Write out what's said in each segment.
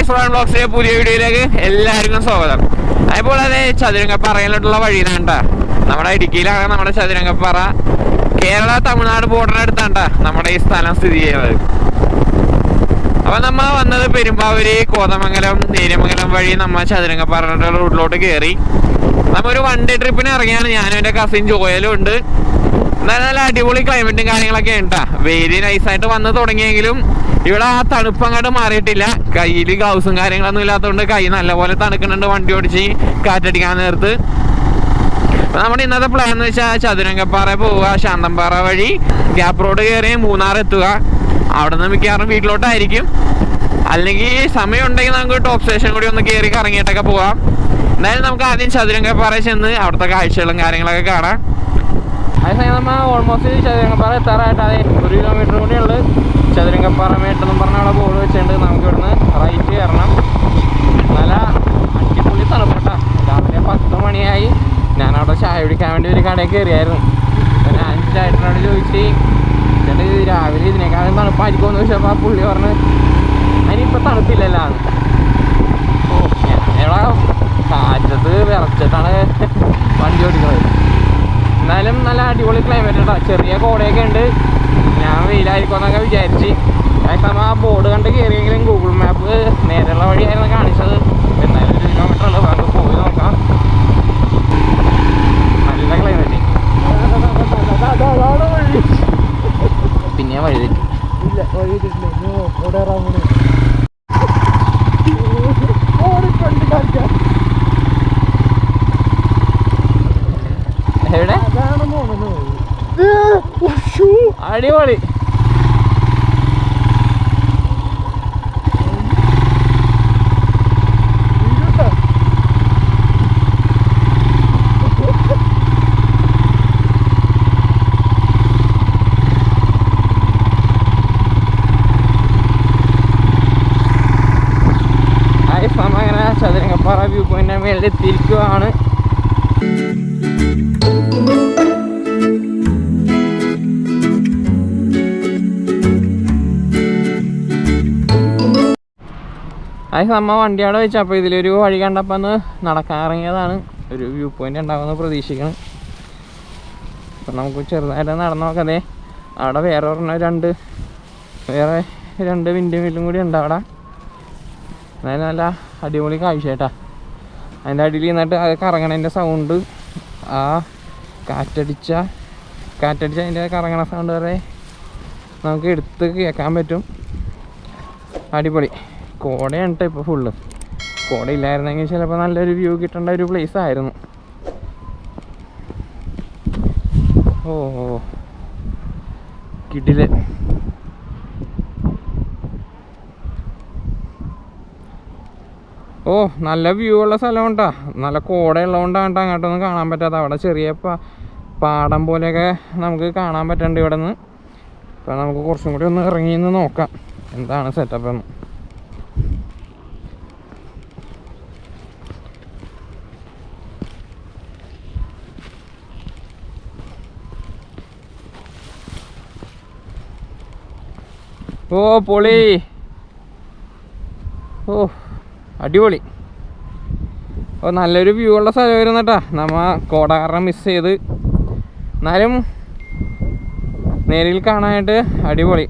ബ്ലോഗ്സിലെ പുതിയ വീഡിയോയിലേക്ക് എല്ലാവർക്കും സ്വാഗതം. അപ്പോൾ അതെ ചതുരംഗപ്പാറയിലോട്ടുള്ള വഴിയിലാണ്ട. നമ്മുടെ ഇടുക്കിയിലാണ് നമ്മുടെ ചതുരംഗപ്പാറ. കേരള തമിഴ്നാട് ബോർഡറിനടുത്താണ്ട നമ്മുടെ ഈ സ്ഥലം സ്ഥിതി ചെയ്യുന്നത്. അപ്പൊ നമ്മൾ വന്നത് പെരുമ്പാവൂര്, കോതമംഗലം, നേര്യമംഗലം വഴി നമ്മൾ ചതുരംഗപ്പാറയുടെ റൂട്ടിലോട്ട് കയറി. നമ്മൊരു വൺ ഡേ ട്രിപ്പിന് ഇറങ്ങിയാണ്. ഞാനും എൻ്റെ കസിൻ ജോയലും ഉണ്ട്. എന്നാലും നല്ല അടിപൊളി ക്ലൈമറ്റും കാര്യങ്ങളൊക്കെ ഉണ്ടാ. വെയില് നൈസായിട്ട് വന്ന് തുടങ്ങിയെങ്കിലും ഇവിടെ ആ തണുപ്പ് അങ്ങോട്ട് മാറിയിട്ടില്ല. കയ്യിൽ ഗ്ലൗസും കാര്യങ്ങളൊന്നും ഇല്ലാത്തതുകൊണ്ട് കൈ നല്ലപോലെ തണുക്കുന്നുണ്ട് വണ്ടി ഓടിച്ച് കാറ്റടിക്കാൻ നേരത്ത്. അപ്പം നമ്മുടെ ഇന്നത്തെ പ്ലാൻ എന്ന് വെച്ചാൽ ചതുരംഗപ്പാറ പോവുക, ശാന്തമ്പാറ വഴി ഗ്യാപ്പ് റോഡ് കയറി മൂന്നാർ എത്തുക. അവിടെ നിന്ന് മിക്കവാറും വീട്ടിലോട്ടായിരിക്കും. അല്ലെങ്കിൽ സമയം ഉണ്ടെങ്കിൽ നമുക്ക് ടോപ്പ് സ്റ്റേഷൻ കൂടി ഒന്ന് കയറി കറങ്ങിയിട്ടൊക്കെ പോവാം. എന്തായാലും നമുക്ക് ആദ്യം ചതുരംഗപ്പാറ ചെന്ന് അവിടുത്തെ കാഴ്ചകളും കാര്യങ്ങളൊക്കെ കാണാം. അതേസമയം നമ്മൾ ഓൾമോസ്റ്റ് ചതുരംഗപ്പാറ എത്താറായിട്ട് അതെ 1 കിലോമീറ്റർ കൂടിയുള്ളു. ചതുരംഗപ്പാറ മേട്ടെന്നും പറഞ്ഞ അവിടെ ബോർഡ് വെച്ചിട്ടുണ്ട്. നമുക്ക് ഇവിടുന്ന് റൈറ്റ് കയറണം. നല്ല അടിപൊളി തണുപ്പട്ട. രാവിലെ 10 മണിയായി. ഞാനവിടെ ചായ കുടിക്കാൻ വേണ്ടി ഒരു കടയിൽ കയറിയായിരുന്നു. അപ്പോൾ ഞാൻ ചേട്ടനോട് ചോദിച്ച് ചേട്ടൻ രാവിലെ ഇതിനേക്കാളും തണുപ്പായിരിക്കുമെന്ന് ചോദിച്ചപ്പോൾ ആ പുള്ളി പറഞ്ഞ് അതിനിപ്പോൾ തണുപ്പില്ലല്ലോ. ഓ ഞാനിവിടെ കാറ്റത്ത് വിറച്ചിട്ടാണ് വണ്ടി ഓടിക്കുന്നത്. എന്നാലും നല്ല അടിപൊളി ക്ലൈമറ്റ് കേട്ടോ. ചെറിയ കോടയൊക്കെ ഉണ്ട്. ഞാൻ വെയിലായിരിക്കുമെന്നൊക്കെ വിചാരിച്ച്. ഏകദേശം ആ ബോർഡ് കണ്ട് കയറിയെങ്കിലും ഗൂഗിൾ മാപ്പ് നേരെയുള്ള വഴിയായിരുന്നു കാണിച്ചത്. എന്നാലും 1 കിലോമീറ്റർ ഉള്ളു. നമുക്ക് പോയി നോക്കാം. നല്ല ക്ലൈമറ്റ്. പിന്നെ വഴി തെറ്റി എവിടെ അടിപൊളി. അങ്ങനെ ചതുരംഗപ്പാറ വ്യൂ പോയിന്റിന്റെ മേളിൽ എത്തിയിരിക്കുകയാണ്. അത് നമ്മ വണ്ടി അവിടെ വെച്ച്. അപ്പോൾ ഇതിലൊരു വഴി കണ്ടപ്പോൾ ഒന്ന് നടക്കാൻ ഇറങ്ങിയതാണ്. ഒരു വ്യൂ പോയിന്റ് ഉണ്ടാകുമെന്ന് പ്രതീക്ഷിക്കണം. അപ്പം നമുക്ക് ചെറുതായിട്ട് നടന്നു നോക്കാതെ. അവിടെ വേറെ രണ്ട് വിൻഡ് മില്ലും കൂടി ഉണ്ട് അവിടെ. അതായത് നല്ല അടിപൊളി കാഴ്ച കേട്ടാ. അതിൻ്റെ അടിയിൽ നിന്നിട്ട് അത് കറങ്ങണതിൻ്റെ സൗണ്ട്, ആ കാറ്റടിച്ച അതിൻ്റെ കറങ്ങണ സൗണ്ട് വരെ നമുക്ക് എടുത്ത് കേൾക്കാൻ പറ്റും. അടിപൊളി. കോടയാണ് കേട്ടോ ഇപ്പോൾ ഫുള്ള്. കോട ഇല്ലായിരുന്നെങ്കിൽ ചിലപ്പോൾ നല്ലൊരു വ്യൂ കിട്ടേണ്ട ഒരു പ്ലേസ് ആയിരുന്നു. ഓ കിടില്. ഓ നല്ല വ്യൂ ഉള്ള സ്ഥലം ഉണ്ടാ. നല്ല കോടയുള്ളതുകൊണ്ടാണ് അങ്ങോട്ടൊന്നും കാണാൻ പറ്റാത്ത. അവിടെ ചെറിയ പാടം പോലെയൊക്കെ നമുക്ക് കാണാൻ പറ്റുന്നുണ്ട് ഇവിടെ നിന്ന്. അപ്പോൾ നമുക്ക് കുറച്ചും കൂടി ഒന്ന് ഇറങ്ങി നിന്ന് നോക്കാം എന്താണ് സെറ്റപ്പ് എന്ന്. ഓ പൊളി. ഓ അടിപൊളി. ഓ നല്ലൊരു വ്യൂ ഉള്ള സ്ഥലമായിരുന്നു കേട്ടാ. നമ്മ കോട കാരണം മിസ് ചെയ്ത്. എന്നാലും നേരിൽ കാണാനായിട്ട് അടിപൊളി.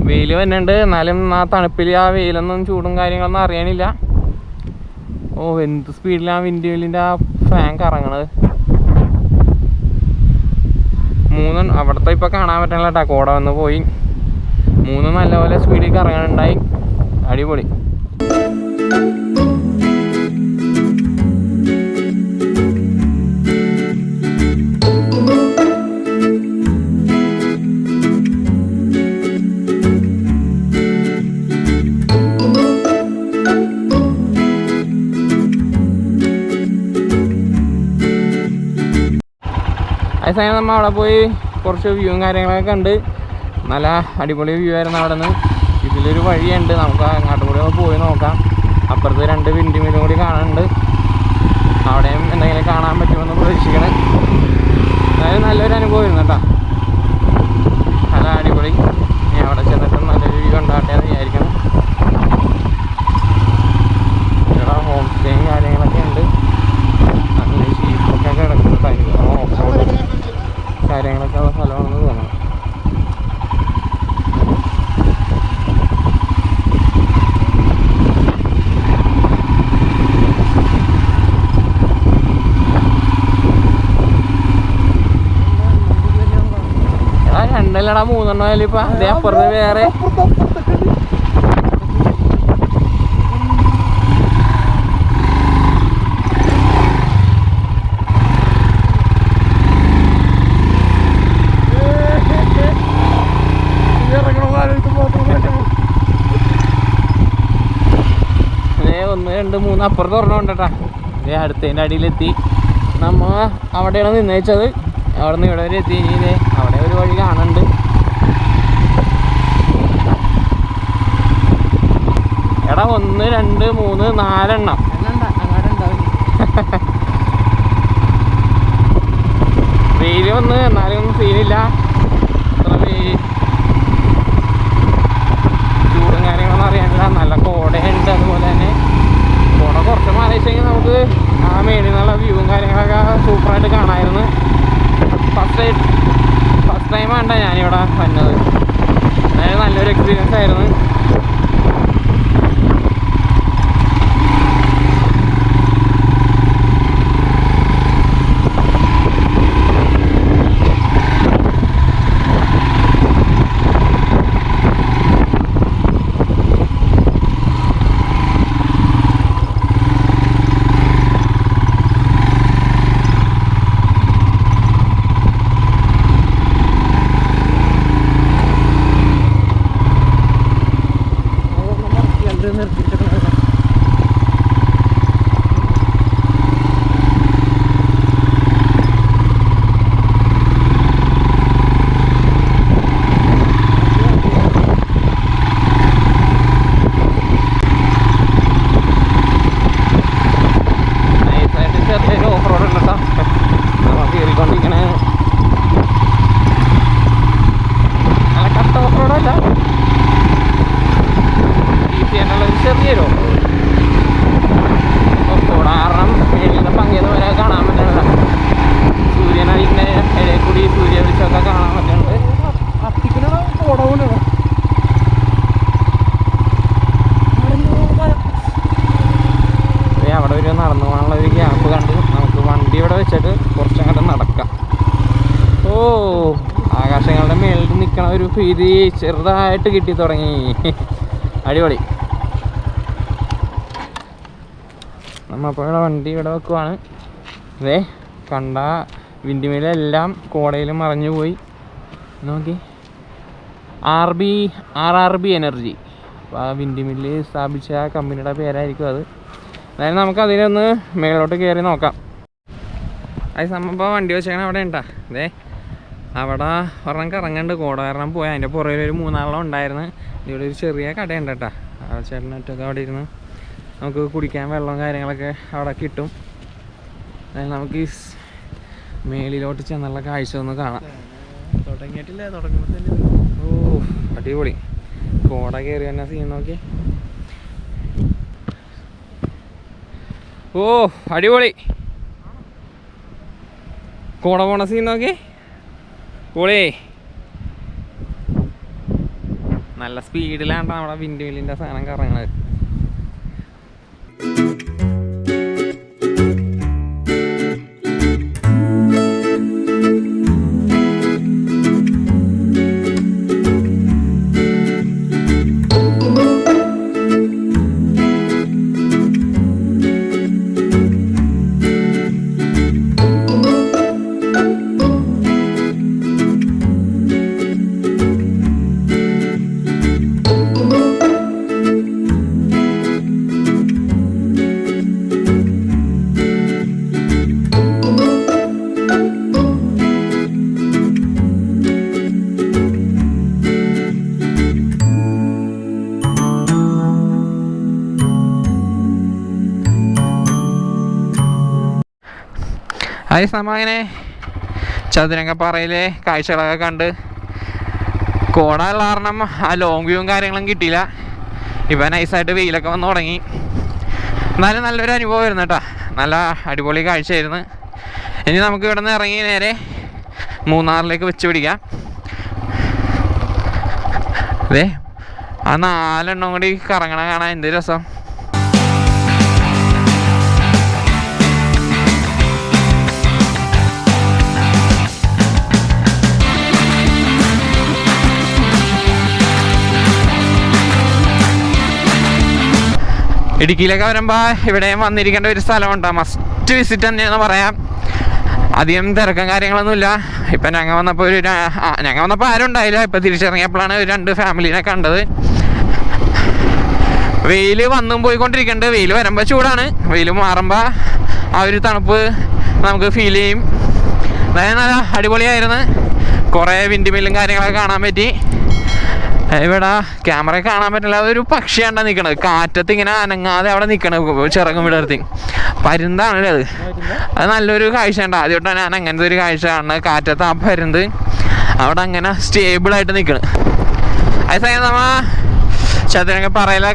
വെയിൽ വരുന്നുണ്ട്. എന്നാലും ആ തണുപ്പിൽ ആ വെയിലൊന്നും ചൂടും കാര്യങ്ങളൊന്നും അറിയണില്ല. ഓ എന്ത് സ്പീഡിലാണ് വിൻഡ് മില്ലിൻ്റെ ആ ഫാൻ കറങ്ങണത്. അവിടുത്തെ ഇപ്പോൾ കാണാൻ പറ്റണില്ല കേട്ടാ. കോട വന്ന് പോയി. 3 നല്ലപോലെ സ്പീഡിൽ കറങ്ങാനുണ്ടായി. അടിപൊളി. അതേസമയം നമ്മൾ അവിടെ പോയി കുറച്ച് വ്യൂവും കാര്യങ്ങളൊക്കെ കണ്ട്. നല്ല അടിപൊളി വ്യൂ ആയിരുന്നു അവിടെ നിന്ന്. ഇതിലൊരു വഴിയുണ്ട്. നമുക്ക് അങ്ങോട്ടും കൂടി പോയി നോക്കാം. അപ്പുറത്ത് 2 വിൻഡ് മില്ലും കൂടി കാണാനുണ്ട്. അവിടെയും എന്തെങ്കിലും കാണാൻ പറ്റുമെന്ന് പ്രതീക്ഷിക്കണം. അതായത് നല്ലൊരു അനുഭവമായിരുന്നു കേട്ടോ. നല്ല അടിപൊളി. ഞാൻ അവിടെ ചെന്നിട്ട് നല്ലൊരു വ്യൂ ഉണ്ടാകട്ടെ എന്ന് വിചാരിക്കണം. രണ്ടല്ലടാ 3 ആയാലും ഇപ്പൊ അതേ അപ്പുറത്ത് വേറെ ഒന്ന് രണ്ട് മൂന്ന് അപ്പുറത്ത് പറഞ്ഞോണ്ടാ അടുത്തതിൻ്റെ അടിയിലെത്തി. നമ്മ അവിടെയാണ് നിന്നേച്ചത്. അവിടെ നിന്ന് ഇവിടെ വരെ എത്തി. ഇനി ഇതേ അവിടെ ഒരു വഴി കാണുന്നുണ്ട്. എടാ 1 2 3 4 എണ്ണം വെയിൽ വന്ന് എന്നാലും ഒന്നും സീനില്ല. അത്ര ചൂടും കാര്യങ്ങളൊന്നും അറിയാനില്ല. നല്ല കോടയുണ്ട്. അതുപോലെ തന്നെ കോട കുറച്ച് മാറി വെച്ചെങ്കിൽ നമുക്ക് ആ മേളിൽ നിന്നുള്ള വ്യൂവും കാര്യങ്ങളൊക്കെ സൂപ്പറായിട്ട് കാണാമായിരുന്നു. ഫസ്റ്റ് ടൈം വേണ്ട ഞാനിവിടെ വന്നത്. അതായത് നല്ലൊരു എക്സ്പീരിയൻസ് ആയിരുന്നു. ആകാശങ്ങളുടെ മേളിൽ നിൽക്കണ ഒരു ഫീതി ചെറുതായിട്ട് കിട്ടി തുടങ്ങി. അടിപൊളി. നമ്മളിപ്പോൾ ഇവിടെ വണ്ടി ഇവിടെ വെക്കുവാണ്. അതെ കണ്ട വിൻഡിമില്ലെല്ലാം കോടയിൽ മറഞ്ഞു പോയി. നോക്കി RRB എനർജി. അപ്പോൾ ആ വിൻഡിമില്ല് സ്ഥാപിച്ച ആ കമ്പനിയുടെ പേരായിരിക്കും അത്. അതായത് നമുക്ക് അതിനൊന്ന് മേലോട്ട് കയറി നോക്കാം. അത് നമ്മളിപ്പോൾ വണ്ടി വെച്ചേക്കണ അവിടെ ഉണ്ടാ. അതെ അവിടെ ഒരെണ്ണം കറങ്ങണ്ട്. കോട കാരണം പോയി. അതിൻ്റെ പുറകിൽ ഒരു 3 ആളെണ്ണം ഉണ്ടായിരുന്നു. ഇവിടെ ഒരു ചെറിയ കടയുണ്ട് കേട്ടോ. ആ ചേട്ടനൊറ്റൊക്കെ അവിടെ ഇരുന്ന് നമുക്ക് കുടിക്കാൻ വെള്ളവും കാര്യങ്ങളൊക്കെ അവിടെ കിട്ടും. അതായത് നമുക്ക് ഈ മേളിലോട്ട് ചെന്നുള്ള കാഴ്ച ഒന്ന് കാണാം. തുടങ്ങിയിട്ടില്ല, തുടങ്ങുമ്പോൾ തന്നെ. ഓ അടിപൊളി. കോട കയറി തന്നെ സീൻ നോക്കി. ഓ അടിപൊളി. കോട പോണ സീൻ നോക്കി. പൊളി. നല്ല സ്പീഡിലാണ് നമ്മുടെ വിൻഡ്മില്ലിൻ്റെ സാധനം കറങ്ങുന്നത്. അതേ സമയം അങ്ങനെ ചതുരംഗപ്പാറയിലെ കാഴ്ചകളൊക്കെ കണ്ട് കോട ഉള്ള കാരണം ആ ലോങ് വ്യൂവും കാര്യങ്ങളും കിട്ടിയില്ല. ഇപ്പം നൈസായിട്ട് വെയിലൊക്കെ വന്ന് തുടങ്ങി. എന്നാലും നല്ലൊരു അനുഭവമായിരുന്നു കേട്ടോ. നല്ല അടിപൊളി കാഴ്ചയായിരുന്നു. ഇനി നമുക്ക് ഇവിടെ നിന്ന് ഇറങ്ങി നേരെ മൂന്നാറിലേക്ക് വെച്ച് പിടിക്കാം. അതെ ആ 4 എണ്ണം കൂടി കറങ്ങണ കാണാൻ എന്ത് രസം. ഇടുക്കിയിലൊക്കെ വരുമ്പോൾ ഇവിടെയും വന്നിരിക്കേണ്ട ഒരു സ്ഥലമുണ്ട്, മസ്റ്റ് വിസിറ്റ് തന്നെയെന്ന് പറയാം. അധികം തിരക്കും കാര്യങ്ങളൊന്നുമില്ല. ഇപ്പം ഞങ്ങൾ വന്നപ്പോൾ ഞങ്ങൾ വന്നപ്പോൾ ആരും ഉണ്ടായില്ല. ഇപ്പം തിരിച്ചിറങ്ങിയപ്പോഴാണ് 2 ഫാമിലീനെ കണ്ടത്. വെയിൽ വന്നും പോയിക്കൊണ്ടിരിക്കുന്നുണ്ട്. വെയിൽ വരുമ്പോൾ ചൂടാണ്, വെയിൽ മാറുമ്പോൾ ആ ഒരു തണുപ്പ് നമുക്ക് ഫീൽ ചെയ്യും. അതായത് നല്ല അടിപൊളിയായിരുന്നു. കുറേ വിൻഡ് മില്ലും കാര്യങ്ങളൊക്കെ കാണാൻ പറ്റി. ഇവിടെ ക്യാമറ കാണാൻ പറ്റില്ല, അതൊരു പക്ഷിയാണ്ടാ നിൽക്കണത്, കാറ്റത്ത് ഇങ്ങനെ അനങ്ങാതെ അവിടെ നിൽക്കണത്, ചിറകും വിടർത്തി. പരുന്താണല്ലേ അത് നല്ലൊരു കാഴ്ച ഉണ്ട്. ആദ്യമായിട്ടാണ് ഞാൻ അങ്ങനത്തെ ഒരു കാഴ്ച കാണുന്നത്. കാറ്റത്ത് ആ പരുന്ത് അവിടെ അങ്ങനെ സ്റ്റേബിളായിട്ട് നിൽക്കണം. അതേസമയം നമ്മ ചതുരംഗപ്പാറയിലെ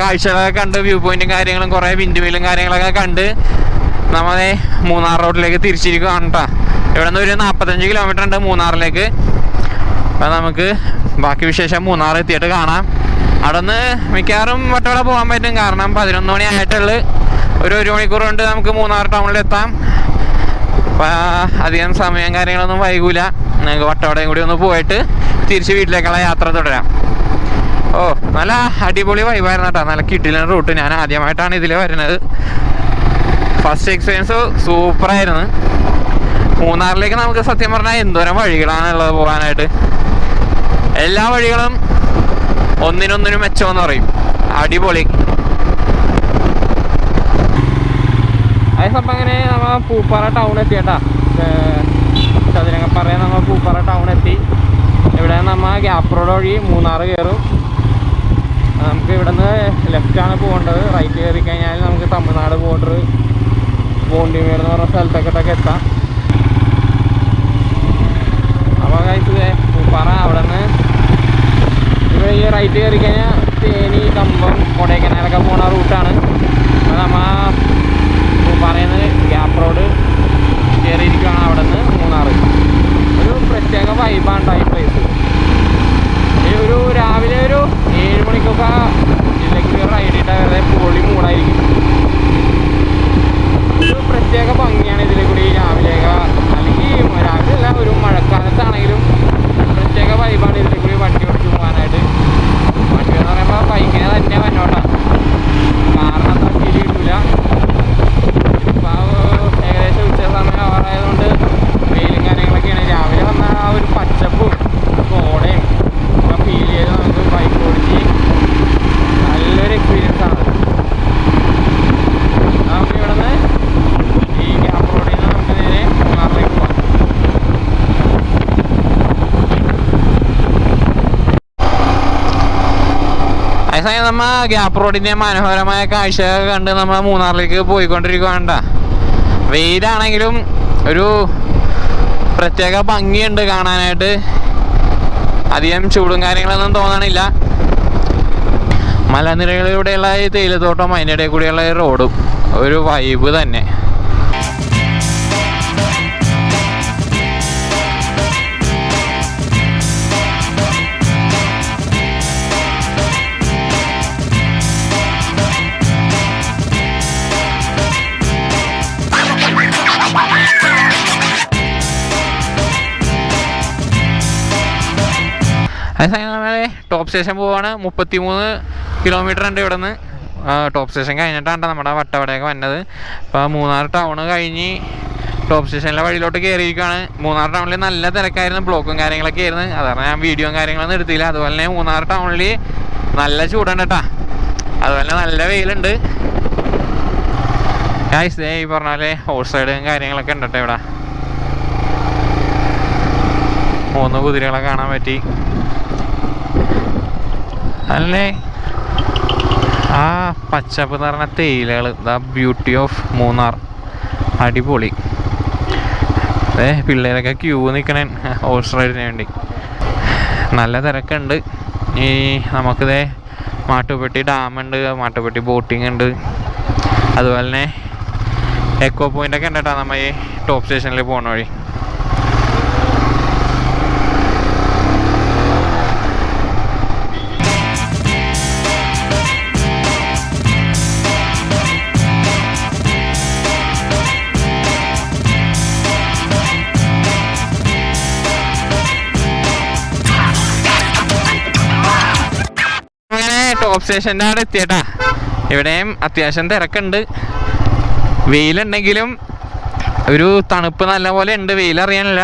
കാഴ്ചകളൊക്കെ കണ്ട് വ്യൂ പോയിന്റും കാര്യങ്ങളും കുറേ വിൻഡ് മില്ലും കാര്യങ്ങളൊക്കെ കണ്ട് നമ്മളെ മൂന്നാർ റോഡിലേക്ക് തിരിച്ചിരിക്കുകയാണ് കേട്ടോ. ഇവിടെ നിന്ന് ഒരു 45 കിലോമീറ്റർ ഉണ്ട് മൂന്നാറിലേക്ക്. അപ്പം നമുക്ക് ബാക്കി വിശേഷം മൂന്നാർ എത്തിയിട്ട് കാണാം. അവിടെ നിന്ന് മിക്കവാറും വട്ടവട പോകാൻ പറ്റും, കാരണം 11 മണി ആയിട്ടുള്ളൂ. ഒരു മണിക്കൂർ കൊണ്ട് നമുക്ക് മൂന്നാർ ടൗണിലെത്താം. അപ്പം അധികം സമയം കാര്യങ്ങളൊന്നും വൈകൂല. നമുക്ക് വട്ടവടയും കൂടി ഒന്ന് പോയിട്ട് തിരിച്ച് വീട്ടിലേക്കുള്ള യാത്ര തുടരാം. ഓ നല്ല അടിപൊളി വൈബായിരുന്നു കേട്ടോ, നല്ല കിട്ടില്ല റൂട്ട്. ഞാൻ ആദ്യമായിട്ടാണ് ഇതിൽ വരുന്നത്. ഫസ്റ്റ് എക്സ്പീരിയൻസ് സൂപ്പറായിരുന്നു. മൂന്നാറിലേക്ക് നമുക്ക് സത്യം പറഞ്ഞാൽ എന്തോരം വഴികളാണുള്ളത് പോകാനായിട്ട്. എല്ലാ വഴികളും ഒന്നിനൊന്നിനും മെച്ചമെന്ന് പറയും. അടിപൊളി. അതേസപ്പം അങ്ങനെ നമ്മൾ പൂപ്പാറ ടൗൺ എത്തി കേട്ടാ. ചതുരംഗപ്പാറ നമ്മൾ പൂപ്പാറ ടൗൺ എത്തി. ഇവിടെ നമ്മൾ ഗ്യാപ്പ് റോഡ് വഴി മൂന്നാർ കയറും. നമുക്ക് ഇവിടെ നിന്ന് ലെഫ്റ്റാണ് പോകേണ്ടത്. റൈറ്റ് കയറി കഴിഞ്ഞാൽ നമുക്ക് തമിഴ്നാട് ബോർഡർ ബോണ്ടിമേട് എന്ന് പറഞ്ഞ സ്ഥലത്തൊക്കെ എത്താം. അപ്പോൾ കഴിച്ചത് പൂപ്പാറ. അവിടെ നിന്ന് ഇവിടെ ഈ റൈറ്റ് കയറി കഴിഞ്ഞാൽ തേനി, കമ്പം, കൊടൈക്കനാലൊക്കെ പോണ റൂട്ടാണ്. അപ്പോൾ നമ്മൾ പൂപ്പാറയിൽ നിന്ന് ഗ്യാപ്പ് റോഡ് കയറിയിരിക്കുകയാണ്. അവിടെ നിന്ന് മൂന്നാർ. ഒരു പ്രത്യേക വൈബാണ് ഈ പ്ലേസ്. ഒരു രാവിലെ ഒരു 7 മണിക്കൊക്കെ ജില്ലയ്ക്ക് റൈഡ് ചെയ്താൽ വെറുതെ പൊളി മൂടായിരിക്കും. ഒരു പ്രത്യേക ഭംഗിയാണ് ഇതിൽ കൂടി രാവിലെയൊക്കെ, അല്ലെങ്കിൽ രാവിലെ അല്ല, ഒരു മഴക്കാലത്താണെങ്കിലും പ്രത്യേക വൈബാണ് ഇതിൽ കൂടി വണ്ടി ഓടിച്ച് പോകാനായിട്ട്. വണ്ടി എന്ന് പറയുമ്പോൾ ബൈക്കിനെ തന്നെ വന്നോട്ടാ, കാരണം അത്ര ഫീൽ കിട്ടില്ല. ഇപ്പോൾ ഏകദേശം ഉച്ച സമയം ആവാറായതുകൊണ്ട് വെയിലും കാര്യങ്ങളൊക്കെയാണ്. രാവിലെ വന്ന ആ ഒരു പച്ചപ്പും കോടയും ഫീൽ ചെയ്ത് നമുക്ക് ബൈക്ക് ഓടിച്ച് നല്ലൊരു എക്സ്പീരിയൻസ് ആണ്. നമുക്ക് ഇവിടെ നിന്ന് ഈ ഗ്യാപ്പ് റോഡിൽ നിന്ന് നമുക്ക് നേരെ മൂന്നാറിലേക്ക് പോകാം. അതേസമയം നമ്മ ഗ്യാപ്പ് റോഡിൻ്റെ മനോഹരമായ കാഴ്ചയൊക്കെ കണ്ട് നമ്മൾ മൂന്നാറിലേക്ക് പോയിക്കൊണ്ടിരിക്കുകയാണ്. വെയിലാണെങ്കിലും ഒരു പ്രത്യേക ഭംഗിയുണ്ട് കാണാനായിട്ട്. അധികം ചൂടും കാര്യങ്ങളൊന്നും തോന്നണില്ല. മലനിരകളിലൂടെയുള്ള ഈ തേയിലത്തോട്ടം, അതിൻ്റെ ഇടയിൽ കൂടിയുള്ള ഈ റോഡും ഒരു വൈബ് തന്നെ. അതേസമയം നമ്മളെ ടോപ്പ് സ്റ്റേഷൻ പോവാണ്. 33 കിലോമീറ്റർ ഉണ്ട് ഇവിടെ നിന്ന്. ടോപ്പ് സ്റ്റേഷൻ കഴിഞ്ഞിട്ടാണ് നമ്മുടെ വട്ടവടയൊക്കെ വന്നത്. അപ്പോൾ മൂന്നാർ ടൗണ് കഴിഞ്ഞ് ടോപ്പ് സ്റ്റേഷനിലെ വഴിയിലോട്ട് കയറിയിരിക്കുകയാണ്. മൂന്നാർ ടൗണിൽ നല്ല തിരക്കായിരുന്നു, ബ്ലോക്കും കാര്യങ്ങളൊക്കെ ആയിരുന്നു. അതാണ് ഞാൻ വീഡിയോയും കാര്യങ്ങളൊന്നും എടുത്തില്ല. അതുപോലെ തന്നെ മൂന്നാർ ടൗണിൽ നല്ല ചൂടുണ്ട് കേട്ടോ. അതുപോലെ തന്നെ നല്ല വെയിലുണ്ട്. ഈ പറഞ്ഞ പോലെ ഹോഴ്സ് സൈഡും കാര്യങ്ങളൊക്കെ ഉണ്ട് കേട്ടോ. ഇവിടെ 3 കുതിരകളെ കാണാൻ പറ്റി. അല്ലേ ആ പച്ചപ്പ് എന്ന് പറഞ്ഞ തേയിലകൾ, ദ ബ്യൂട്ടി ഓഫ് മൂന്നാർ. അടിപൊളി. പിള്ളേരൊക്കെ ക്യൂ നിൽക്കണേ ഹോഴ്സ് റൈഡിന് വേണ്ടി. നല്ല തിരക്കുണ്ട്. ഈ നമുക്കിതേ മാട്ടുപ്പെട്ടി ഡാമുണ്ട്, മാട്ടുപ്പെട്ടി ബോട്ടിംഗ് ഉണ്ട്. അതുപോലെ തന്നെ എക്കോ പോയിൻ്റൊക്കെ ഉണ്ട് കേട്ടോ നമ്മൾ ഈ ടോപ്പ് സ്റ്റേഷനിൽ പോകണ വഴി. ടോപ്പ് സ്റ്റേഷൻ്റെ അവിടെ എത്തിയേട്ടാ. ഇവിടെയും അത്യാവശ്യം തിരക്കുണ്ട്. വെയിലുണ്ടെങ്കിലും ഒരു തണുപ്പ് നല്ല പോലെ ഉണ്ട്, വെയിലറിയാനില്ല.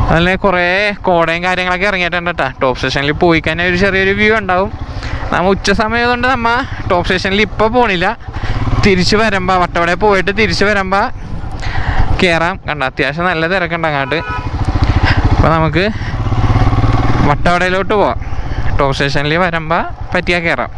അതിൽ കുറേ കോടയും കാര്യങ്ങളൊക്കെ ഇറങ്ങിയിട്ടുണ്ട് കേട്ടോ. ടോപ്പ് സ്റ്റേഷനിൽ പോയി കഴിഞ്ഞാൽ ഒരു ചെറിയൊരു വ്യൂ ഉണ്ടാവും. നമ്മൾ ഉച്ച സമയം കൊണ്ട് നമ്മൾ ടോപ്പ് സ്റ്റേഷനിൽ ഇപ്പോൾ പോണില്ല, തിരിച്ച് വരുമ്പോൾ വട്ടവട പോയിട്ട് തിരിച്ച് വരുമ്പോൾ കയറാം. കണ്ട അത്യാവശ്യം നല്ല തിരക്കുണ്ട് അങ്ങോട്ട്. അപ്പോൾ നമുക്ക് വട്ടവടയിലോട്ട് പോവാം. ടോപ്പ് സ്റ്റേഷനിൽ വരുമ്പോൾ പറ്റിയാൽ കയറാം.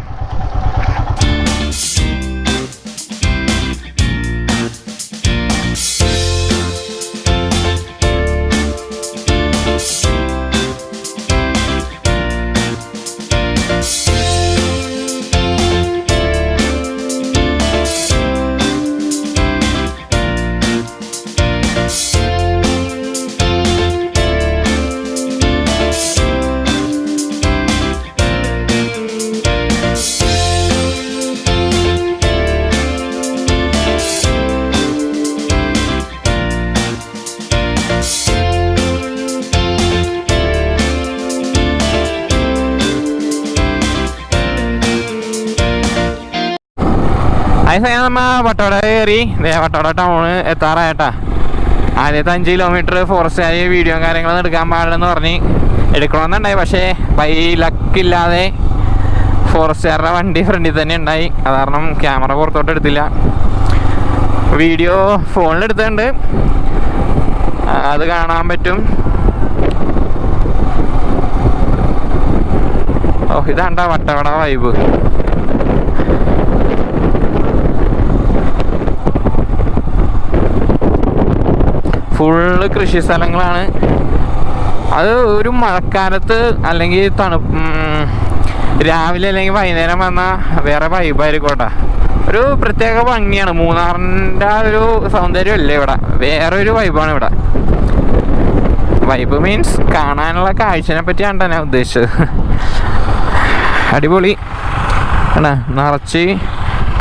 അതേസമയം നമ്മൾ വട്ടവട കയറി വട്ടവട ടൗണ് എത്താറായിട്ടാ. ആദ്യത്തെ 5 കിലോമീറ്റർ ഫോറസ്റ്റുകാർ വീഡിയോ കാര്യങ്ങളൊന്നും എടുക്കാൻ പാടില്ലെന്ന് പറഞ്ഞ് എടുക്കണമെന്നുണ്ടായി. പക്ഷേ ബൈ ലക്കില്ലാതെ ഫോറസ്റ്റുകാരുടെ വണ്ടി ഫ്രണ്ടിൽ തന്നെ ഉണ്ടായി. അത് കാരണം ക്യാമറ പുറത്തോട്ട് എടുത്തില്ല. വീഡിയോ ഫോണിലെടുത്തുണ്ട്, അത് കാണാൻ പറ്റും. ഓ ഇതാണ്ടാ വട്ടവട വൈബ്. ഫുള്ള് കൃഷി സ്ഥലങ്ങളാണ്. അത് ഒരു മഴക്കാലത്ത് അല്ലെങ്കിൽ രാവിലെ അല്ലെങ്കിൽ വൈകുന്നേരം വന്നാൽ വേറെ വൈബായിരിക്കോട്ടെ. ഒരു പ്രത്യേക ഭംഗിയാണ്. മൂന്നാറിൻ്റെ ആ ഒരു സൗന്ദര്യമല്ലേ ഇവിടെ, വേറൊരു വൈബാണ് ഇവിടെ. വൈബ് മീൻസ് കാണാനുള്ള കാഴ്ചനെ പറ്റിയാണ് ഞാൻ ഉദ്ദേശിച്ചത്. അടിപൊളി ആണ്. നിറച്ച്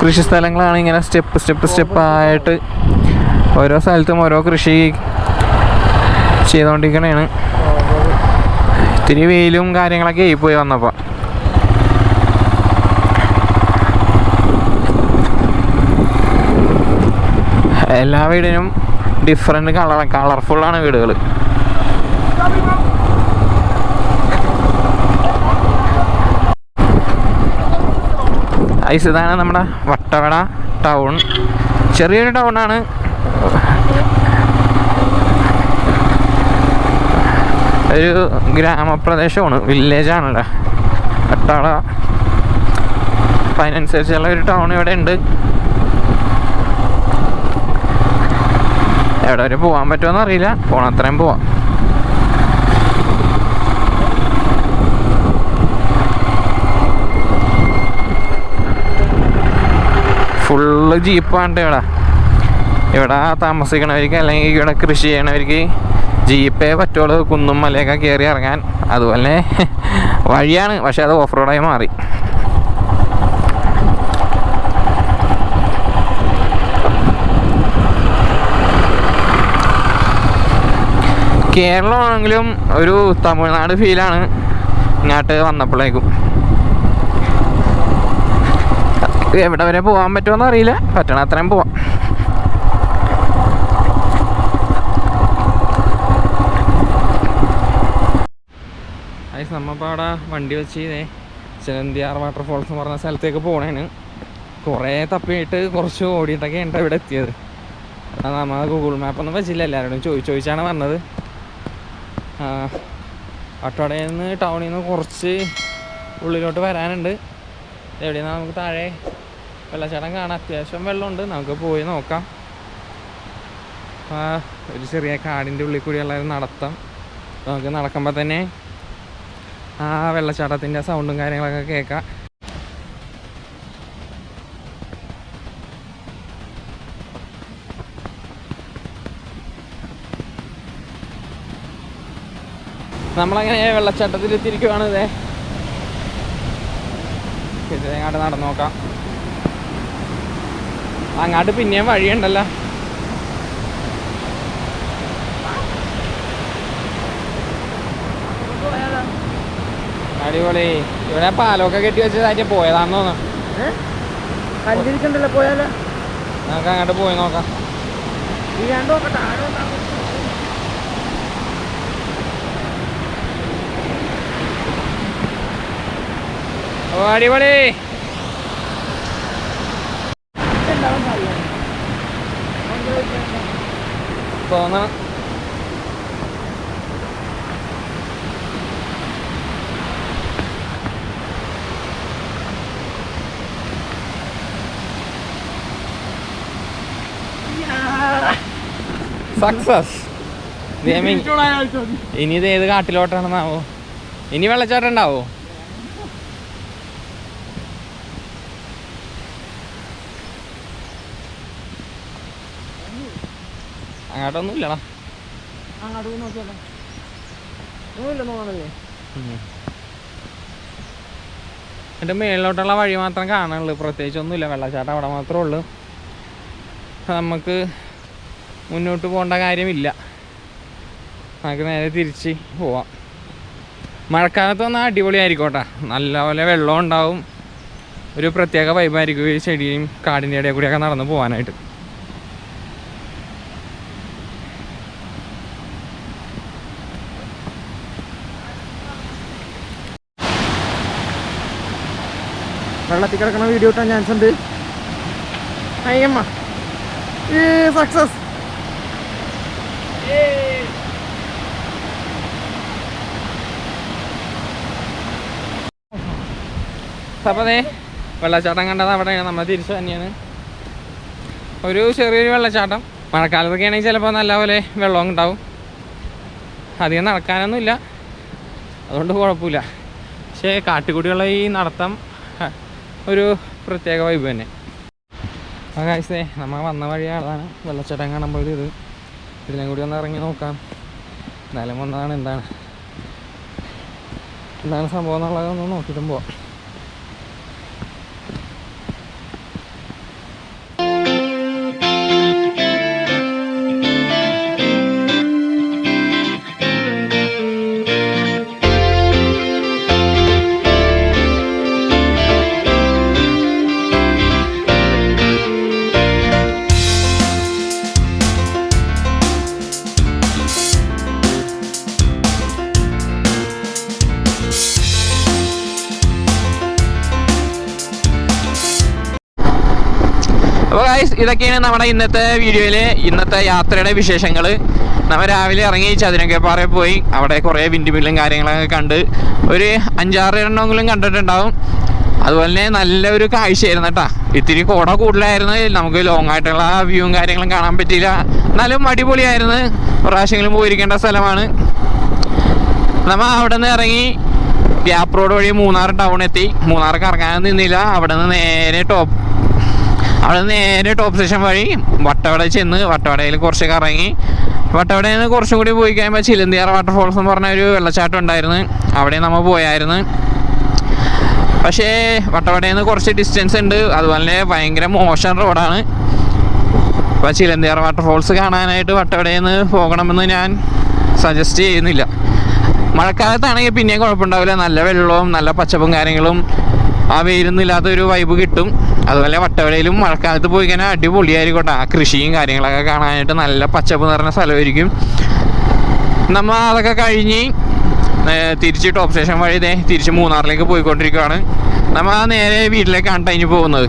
കൃഷി സ്ഥലങ്ങളാണ്. ഇങ്ങനെ സ്റ്റെപ്പായിട്ട് ഓരോ സ്ഥലത്തും ഓരോ കൃഷി ചെയ്തുകൊണ്ടിരിക്കണേണ്. ഇത്തിരി വെയിലും കാര്യങ്ങളൊക്കെ ആയിപ്പോയി വന്നപ്പോൾ. എല്ലാ വീടിനും ഡിഫറെൻറ്റ് കളർഫുള്ളാണ് വീടുകൾ. ഇതാണ് നമ്മുടെ വട്ടവട ടൗൺ. ചെറിയൊരു ടൗണാണ്. ഒരു ഗ്രാമപ്രദേശമാണ്, വില്ലേജാണല്ലോ വട്ടവട. അപ്പം അതിനനുസരിച്ചുള്ള ഒരു ടൗൺ ഇവിടെ ഉണ്ട്. എവിടെ വരെ പോകാൻ പറ്റുമെന്ന് അറിയില്ല, പോണത്രയും പോവാം. ഫുള്ള് ജീപ്പാണ് ഇവിടെ താമസിക്കണവർക്ക് അല്ലെങ്കിൽ ഇവിടെ കൃഷി ചെയ്യണവർക്ക് ജീപ്പേ പറ്റുള്ളൂ കുന്നും മലയൊക്കെ കയറി ഇറങ്ങാൻ. അതുപോലെ വഴിയാണ്, പക്ഷെ അത് ഓഫ് റോഡായി മാറി. കേരളമാണെങ്കിലും ഒരു തമിഴ്നാട് ഫീലാണ് ഇങ്ങോട്ട് വന്നപ്പോഴേക്കും. എവിടെ വരെ പോകാൻ പറ്റുമെന്ന് അറിയില്ല, പറ്റണ അത്രയും പോവാം. നമ്മളിപ്പോൾ അവിടെ വണ്ടി വെച്ച് ചിലന്തിയാർ വാട്ടർഫോൾസ് എന്ന് പറഞ്ഞ സ്ഥലത്തേക്ക് പോകണേന്. കുറേ തപ്പിയിട്ട് കുറച്ച് ഓടിയിട്ടൊക്കെ ഉണ്ട് ഇവിടെ എത്തിയത്. നമ്മൾ ഗൂഗിൾ മാപ്പൊന്നും വെച്ചില്ല, എല്ലാവരോടും ചോദിച്ചാണ് വന്നത്. വട്ടവടയിൽ നിന്ന് ടൗണിൽ നിന്ന് കുറച്ച് ഉള്ളിലോട്ട് വരാനുണ്ട്. എവിടെയെന്നാൽ നമുക്ക് താഴെ വെള്ളച്ചാട്ടം കാണാം. അത്യാവശ്യം വെള്ളമുണ്ട്, നമുക്ക് പോയി നോക്കാം. ഒരു ചെറിയ കാടിൻ്റെ ഉള്ളിൽ കൂടിയുള്ള ഒരു നടത്തം. നമുക്ക് നടക്കുമ്പോൾ തന്നെ ആ വെള്ളച്ചാട്ടത്തിൻ്റെ സൗണ്ടും കാര്യങ്ങളൊക്കെ കേൾക്കാം. നമ്മളങ്ങനെ വെള്ളച്ചാട്ടത്തിൽ എത്തിയിരിക്കുവാണ്. അങ്ങോട്ട് നടന്നു നോക്കാം. അങ്ങോട്ട് പിന്നെയും വഴിയുണ്ടല്ലോ. അടിപൊളി. ഇവിടെ പാലമൊക്കെ കെട്ടി വെച്ചതായിട്ട് പോയതാണെന്ന് തോന്നുന്നു. കല്ലിരിക്കണ്ടല്ലോ പോയാലോ? നമുക്ക് അങ്ങോട്ട് പോയി നോക്കാം. ഈ രണ്ടു നോക്കട്ടെ, ആരോ ഉണ്ടാവും. ഓ അടിപൊളി. തോന്നണം. സക്സസ്. ഇനി ഇത് ഏത് കാട്ടിലോട്ടാണെന്നാവോ? ഇനി വെള്ളച്ചാട്ടം ഉണ്ടാവോ? അങ്ങോട്ടൊന്നും ഇല്ലടാ. അങ്ങോട്ട് പോയി നോക്കിയാലോ? ഒന്നുമില്ലെന്ന് തോന്നണല്ലേ? എൻ്റെ മേളിലോട്ടുള്ള വഴി മാത്രം കാണാനുള്ളൂ, പ്രത്യേകിച്ചൊന്നുമില്ല. വെള്ളച്ചാട്ടം അവിടെ മാത്രമേ ഉള്ളൂ. നമുക്ക് മുന്നോട്ട് പോകേണ്ട കാര്യമില്ല. നമുക്ക് നേരെ തിരിച്ച് പോവാം. മഴക്കാലത്ത് വന്നാൽ അടിപൊളിയായിരിക്കോട്ടെ. നല്ലപോലെ വെള്ളം ഉണ്ടാവും. ഒരു പ്രത്യേക വൈബായിരിക്കും ഈ ചെടിയും കാടിൻ്റെ ഇടയിൽ കൂടിയൊക്കെ നടന്ന് പോകാനായിട്ട്. വെള്ളത്തിൽ കിടക്കണ വീഡിയോ ഇട്ടാൻ ചാൻസ് ഉണ്ട്. അയ്യമ്മ സക്സസ്. അപ്പോൾ അതെ വെള്ളച്ചാട്ടം കണ്ടത് അവിടെയാണ്. നമ്മൾ തിരിച്ചു തന്നെയാണ്. ഒരു ചെറിയൊരു വെള്ളച്ചാട്ടം. മഴക്കാലത്തൊക്കെ ആണെങ്കിൽ ചിലപ്പോൾ നല്ലപോലെ വെള്ളം ഉണ്ടാവും. അധികം നടക്കാനൊന്നുമില്ല, അതുകൊണ്ട് കുഴപ്പമില്ല. പക്ഷേ കാട്ടുകൂടിയുള്ള ഈ നടത്തം ഒരു പ്രത്യേക വൈബ് തന്നെ. ആ കാഴ്ചയെ നമ്മൾ വന്ന വഴിയാണ് വെള്ളച്ചാട്ടം കാണാൻ പോയത്. ഇതിനെ കൂടി ഒന്ന് ഇറങ്ങി നോക്കാം. എന്തായാലും വന്നതാണ്. എന്താണ് സംഭവം എന്നുള്ളതൊന്ന് നോക്കിയിട്ടും പോവാം. അപ്പോൾ ഗൈസ്, ഇതൊക്കെയാണ് നമ്മുടെ ഇന്നത്തെ വീഡിയോയിലെ ഇന്നത്തെ യാത്രയുടെ വിശേഷങ്ങൾ. നമ്മൾ രാവിലെ ഇറങ്ങി ചതുരംഗപ്പാറയിൽ പോയി അവിടെ കുറേ വിൻഡ് മില്ലും കാര്യങ്ങളൊക്കെ കണ്ട് ഒരു 5-6 എണ്ണമെങ്കിലും കണ്ടിട്ടുണ്ടാവും. അതുപോലെ തന്നെ നല്ലൊരു കാഴ്ചയായിരുന്നു കേട്ടോ. ഇത്തിരി കോട കൂടുതലായിരുന്നു, നമുക്ക് ലോങ് ആയിട്ടുള്ള വ്യൂവും കാര്യങ്ങളും കാണാൻ പറ്റിയില്ല. എന്നാലും അടിപൊളിയായിരുന്നു. പ്രാവശ്യങ്ങളും പോയിരിക്കേണ്ട സ്ഥലമാണ്. നമ്മൾ അവിടെ നിന്ന് ഇറങ്ങി ഗ്യാപ്പ് റോഡ് വഴി മൂന്നാർ ടൗൺ എത്തി. മൂന്നാർ കറങ്ങാൻ നിന്നില്ല. അവിടെ നിന്ന് നേരെ ടോപ്പ് സ്റ്റേഷൻ വഴി വട്ടവട ചെന്ന് വട്ടവടയിൽ കുറച്ച് കറങ്ങി. വട്ടവടയിൽ നിന്ന് കുറച്ചും കൂടി പോയി കഴിയുമ്പോൾ ചിലന്തിയാർ വാട്ടർഫോൾസ് എന്ന് പറഞ്ഞ ഒരു വെള്ളച്ചാട്ടം ഉണ്ടായിരുന്നു. അവിടെ നമ്മൾ പോയായിരുന്നു. പക്ഷേ വട്ടവടയിൽ നിന്ന് കുറച്ച് ഡിസ്റ്റൻസ് ഉണ്ട്. അതുപോലെ തന്നെ ഭയങ്കര മോശം റോഡാണ്. അപ്പോൾ ചിലന്തിയാർ വാട്ടർഫോൾസ് കാണാനായിട്ട് വട്ടവടയിൽ നിന്ന് പോകണമെന്ന് ഞാൻ സജസ്റ്റ് ചെയ്യുന്നില്ല. മഴക്കാലത്താണെങ്കിൽ പിന്നെയും കുഴപ്പമുണ്ടാവില്ല. നല്ല വെള്ളവും നല്ല പച്ചപ്പും കാര്യങ്ങളും ആ വെയിലൊന്നുമില്ലാത്തൊരു വൈബ് കിട്ടും. അതുപോലെ വട്ടവടയിലും മഴക്കാലത്ത് പോയി കഴിഞ്ഞാൽ അടിപൊളിയായിരിക്കട്ടെ. ആ കൃഷിയും കാര്യങ്ങളൊക്കെ കാണാനായിട്ട് നല്ല പച്ചപ്പ് നിറഞ്ഞ സ്ഥലമായിരിക്കും. നമ്മൾ അതൊക്കെ കഴിഞ്ഞ് തിരിച്ച് ടോപ്പ് സ്റ്റേഷൻ വഴി തിരിച്ച് മൂന്നാറിലേക്ക് പോയിക്കൊണ്ടിരിക്കുകയാണ്. നമ്മൾ നേരെ വീട്ടിലേക്കാണ് കഴിഞ്ഞ് പോകുന്നത്.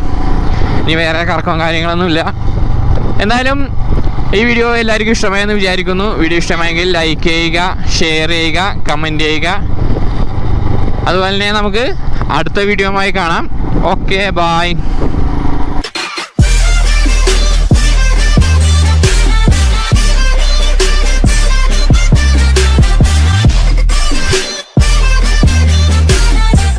ഇനി വേറെ കറക്കവും കാര്യങ്ങളൊന്നുമില്ല. എന്തായാലും ഈ വീഡിയോ എല്ലാവർക്കും ഇഷ്ടമായെന്ന് വിചാരിക്കുന്നു. വീഡിയോ ഇഷ്ടമായെങ്കിൽ ലൈക്ക് ചെയ്യുക, ഷെയർ ചെയ്യുക, കമൻറ്റ് ചെയ്യുക. അതുപോലെ തന്നെ നമുക്ക് അടുത്ത വീഡിയോയുമായി കാണാം. Okay, bye.